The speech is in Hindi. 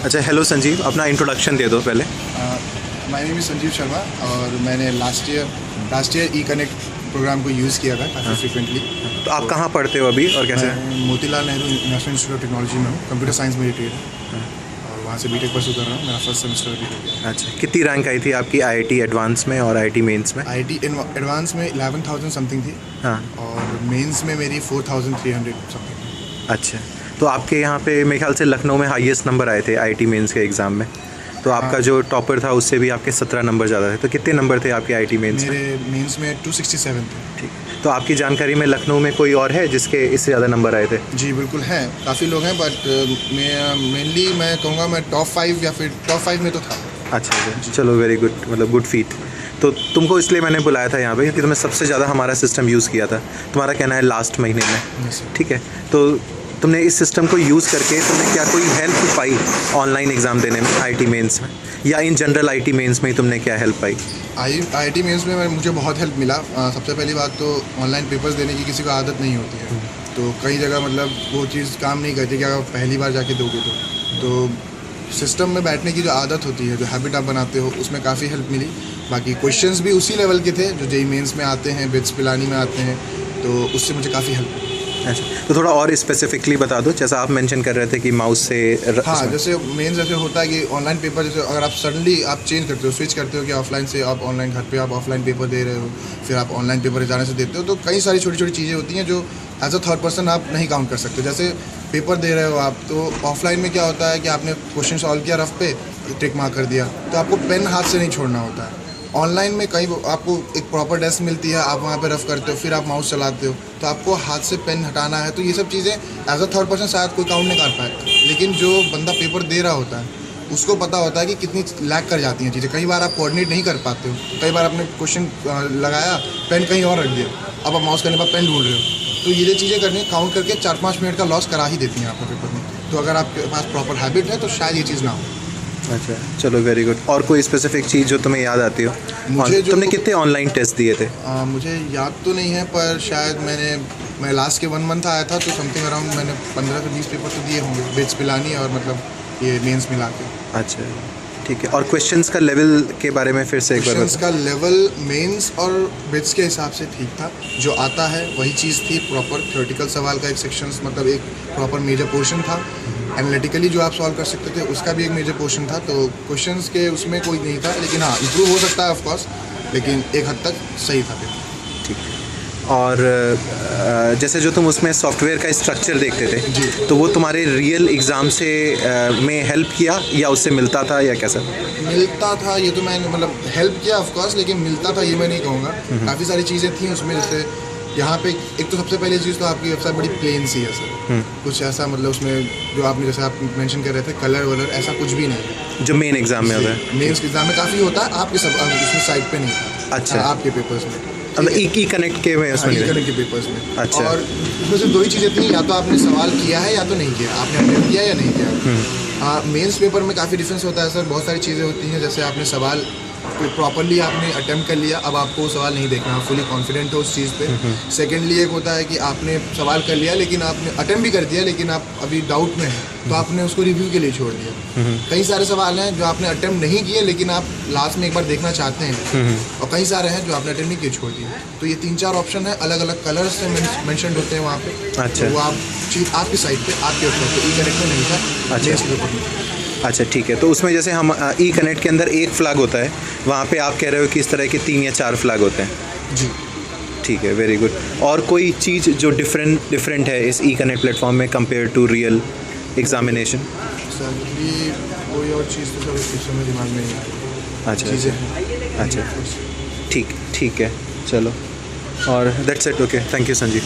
अच्छा, हेलो संजीव, अपना इंट्रोडक्शन दे दो पहले। My name is Sanjeev Sharma और मैंने लास्ट ईयर ई कनेक्ट प्रोग्राम को यूज़ किया था काफ़ी फ्रिक्वेंटली। तो आप कहाँ पढ़ते हो अभी और कैसे? मैं Motilal Nehru national institute of technology में हूँ, कंप्यूटर साइंस में ट्रेड है और वहाँ से बीटेक परस्यू कर रहा हूँ। मेरा फर्स्ट सेमेस्टर अभी हो गया। अच्छा, कितनी रैंक आई थी आपकी आईआईटी एडवांस में और आईआईटी मेंस में? आईआईटी एडवांस में 11,000 समथिंग थी। हाँ। और मेंस में मेरी 4,300 समथिंग। अच्छा, तो आपके यहाँ पे मेरे ख्याल से लखनऊ में हाईएस्ट नंबर आए थे आईआईटी मेंस के एग्ज़ाम में। तो आपका जो टॉपर था उससे भी आपके 17 नंबर ज़्यादा थे। तो कितने नंबर थे आपके आईआईटी मेंस में? मेरे मेंस में 267 थे। ठीक, तो आपकी जानकारी में लखनऊ में कोई और है जिसके इससे ज़्यादा नंबर आए थे? जी बिल्कुल हैं, काफ़ी लोग हैं, बट मेनली मैं कहूँगा मैं टॉप 5 या फिर टॉप 5 में तो था। अच्छा, चलो वेरी गुड, मतलब गुड फीट। तो तुमको इसलिए मैंने बुलाया था यहाँ पे क्योंकि तुमने सबसे ज़्यादा हमारा सिस्टम यूज़ किया था, तुम्हारा कहना है लास्ट महीने में। ठीक है, तो तुमने इस सिस्टम को यूज़ करके तुमने क्या कोई हेल्प पाई ऑनलाइन एग्ज़ाम देने में आईआईटी मेंस में, या इन जनरल आईआईटी मेंस में ही तुमने क्या हेल्प पाई? आईआईटी मेंस में मुझे बहुत हेल्प मिला। सबसे पहली बात तो ऑनलाइन पेपर्स देने की किसी को आदत नहीं होती है, तो कई जगह मतलब वो चीज़ काम नहीं करती कि अगर पहली बार जाके दोगे तो सिस्टम में बैठने की जो आदत होती है, जो हैबिट आप बनाते हो, उसमें काफ़ी हेल्प मिली। बाकी क्वेश्चंस भी उसी लेवल के थे जो जेईई मेंस में आते हैं, बिट्स पिलानी में आते हैं, तो उससे मुझे काफ़ी हेल्प मिली। अच्छा, तो थोड़ा और स्पेसिफिकली बता दो, जैसा आप मेंशन कर रहे थे कि माउस से हाँ, जैसे मेंस जैसे होता है कि ऑनलाइन पेपर, जैसे अगर आप सडनली आप चेंज करते हो, स्विच करते हो कि ऑफलाइन से आप ऑनलाइन, घर पे आप ऑफलाइन पेपर दे रहे हो, फिर आप ऑनलाइन पेपर जाने से देते हो, तो कई सारी छोटी छोटी चीज़ें होती हैं जो एज अ थर्ड पर्सन आप नहीं काउंट कर सकते। जैसे पेपर दे रहे हो आप, तो ऑफलाइन में क्या होता है कि आपने क्वेश्चन सॉल्व किया रफ पे, टिक मार्क कर दिया, तो आपको पेन हाथ से नहीं छोड़ना होता है। ऑनलाइन में कहीं आपको एक प्रॉपर डेस्क मिलती है, आप वहाँ पे रफ करते हो, फिर आप माउस चलाते हो, तो आपको हाथ से पेन हटाना है। तो ये सब चीज़ें एज अ थर्ड पर्सन शायद कोई काउंट नहीं कर पाए, लेकिन जो बंदा पेपर दे रहा होता है उसको पता होता है कि कितनी लैग कर जाती हैं चीज़ें। कई बार आप कोऑर्डिनेट नहीं कर पाते हो, कई बार आपने क्वेश्चन लगाया, पेन कहीं और रख दिया, अब आप माउस करने पर पेन ढूंढ रहे हो, तो ये चीज़ें करने काउंट करके 4-5 मिनट का लॉस करा ही देती हैं आपको पेपर में। तो अगर आपके पास प्रॉपर हैबिट है तो शायद ये चीज़ ना हो। अच्छा, चलो वेरी गुड। और कोई स्पेसिफिक चीज़ जो तुम्हें याद आती हो? तुमने कितने ऑनलाइन टेस्ट दिए थे? मुझे याद तो नहीं है, पर शायद मैं लास्ट के 1 मंथ आया था, तो समथिंग अराउंड मैंने 15 से 20 पेपर तो दिए होंगे, बिट्स पिलानी और मतलब ये मेंस मिला के। अच्छा, ठीक है। और क्वेश्चंस का लेवल के बारे में फिर से एक बार? क्वेश्चंस का लेवल मेंस और बिट्स के हिसाब से ठीक था, जो आता है वही चीज़ थी। प्रॉपर थ्योरेटिकल सवाल का एक सेक्शंस, मतलब एक प्रॉपर मेजर पोर्शन था। एनालिटिकली जो आप सॉल्व कर सकते थे उसका भी एक मेजर पोर्शन था। तो क्वेश्चंस के उसमें कोई नहीं था, लेकिन हाँ इम्प्रूव हो सकता है ऑफकोर्स, लेकिन एक हद तक सही था। ठीक है। और जैसे जो तुम उसमें सॉफ्टवेयर का स्ट्रक्चर देखते थे जी, तो वो तुम्हारे रियल एग्ज़ाम से में हेल्प किया या उससे मिलता था या कैसा? मिलता था, ये तो मैंने मतलब हेल्प किया ऑफकोर्स, लेकिन मिलता था ये मैं नहीं कहूँगा। काफ़ी सारी चीज़ें थी उसमें, जैसे यहाँ पे एक तो सबसे पहले चीज़ तो आपकी वेबसाइट बड़ी प्लेन सी है सर। कुछ ऐसा मतलब उसमें जो आपने जैसे आप मेंशन कर रहे थे कलर वलर ऐसा कुछ भी नहीं है जो मेन एग्ज़ाम में होता है। मेंस के एग्जाम में काफ़ी होता है, आपके सब उसमें साइट पे नहीं था। अच्छा, आपके पेपर्स में ई कनेक्ट के में उसमें कनेक्ट के पेपर्स में। अच्छा। और उसमें से 2 ही चीज़ें थी, या तो आपने सवाल किया है या तो नहीं किया, आपने अटेम्प्ट किया या नहीं किया। मेंस पेपर में काफ़ी डिफरेंस होता है सर। बहुत सारी चीज़ें होती हैं, जैसे आपने सवाल प्रॉपरली आपने अटेम्प्ट कर लिया, अब आपको सवाल नहीं देखना, आप फुली कॉन्फिडेंट हो उस चीज़ पे। सेकेंडली एक होता है कि आपने सवाल कर लिया, लेकिन आपने अटेम्प्ट भी कर दिया, लेकिन आप अभी डाउट में हैं, तो आपने उसको रिव्यू के लिए छोड़ दिया। कई सारे सवाल हैं जो आपने अटेम्प्ट नहीं किए, लेकिन आप लास्ट में एक बार देखना चाहते हैं, और कई सारे हैं जो आपने अटेम्प्ट नहीं किए, छोड़ दिए। तो ये 3-4 ऑप्शन है, अलग अलग कलर्स से मेंशन होते हैं वहाँ पे। अच्छा, तो वो आप चीज़ आपकी साइट पे, आपके वेबसाइट पे, ई कनेक्ट में नहीं था। अच्छा, अच्छा ठीक है। तो उसमें जैसे हम ई कनेक्ट के अंदर एक फ्लैग होता है, वहाँ पे आप कह रहे हो कि इस तरह के 3 या 4 फ्लैग होते हैं? जी, ठीक है, वेरी गुड। और कोई चीज़ जो डिफरेंट है इस ई कनेक्ट प्लेटफॉर्म में compare to real examination? Sir ये कोई और चीज़ तो सर इस समय दिमाग में नहीं आ रही। अच्छा, चीज़ें अच्छा, ठीक है, चलो। और that's it. Okay, thank you Sanjeev.